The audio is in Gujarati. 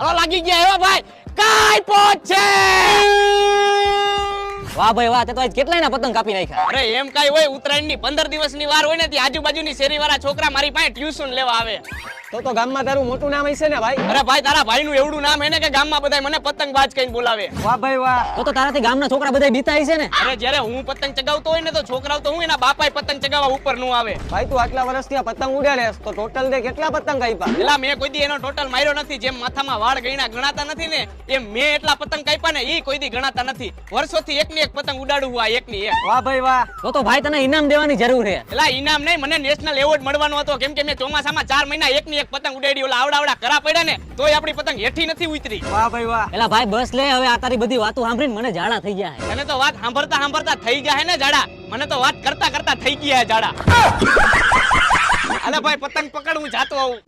હલો લાગી ગયા એવા ભાઈ કાઈ પહોંચે વાહ ભાઈ વાહ, તે તો આજ કેટલાયના પતંગ કાપી નાખ્યા. અરે એમ કાઈ હોય ઉત્તરાયણ ની 15 દિવસની વાર હોય ને તે આજુબાજુની શેરી વાળા છોકરા મારી પાસે ટ્યુશન લેવા આવે. તો ગામમાં તારું મોટું નામ હશે ને ભાઈ? અરે ભાઈ તારા ભાઈ નું એવડું નામ હે ને કે ગામમાં બધા મને પતંગબાજ કહીને બોલાવે. વાહ ભાઈ વાહ. તો તારાથી ગામના છોકરા બધા બીતા હશે ને. અરે જ્યારે હું પતંગ ચગાવતો હોય ને તો છોકરાઓ તો હું એના બાપાએ પતંગ ચગાવવા ઉપર નું આવે. ભાઈ તું આટલા વર્ષથી આ પતંગ ઉડાડેસ તો ટોટલ દે કેટલા પતંગ કાપ્યા? એલા મેં કોઈ દી એનો ટોટલ માર્યો નથી. જેમ માથામાં વાળ ગણાતા નથી ને એમ મેં એટલા પતંગ કાપ્યા ને ઈ કોઈ દી ગણાતા નથી. વર્ષોથી એકની એક પતંગ ઉડાડું હું આ એકની એક. વાહ ભાઈ વાહ. તો ભાઈ તને ઇનામ દેવાની જરૂર છે. એલા ઇનામ નહીં, મને નેશનલ એવોર્ડ મળવાનો હતો કેમ કે મેં ચોમાસામાં 4 મહિના એકની એક પતંગ ઉડાડી. ઓલા આવડા કરા પડ્યા ને તોય આપણી પતંગ હેઠી નથી ઉતરી. વાહ ભાઈ વાહ. એલા ભાઈ બસ લે, હવે આ તારી બધી વાતો સાંભળીને મને ઝાડા થઈ ગયા છે. તને તો વાત સાંભળતા થઈ ગયા હે ને જાડા. મને તો વાત કરતા થઈ ગયા હે જાડા. અલે ભાઈ પતંગ પકડ, હું જાતો આવું.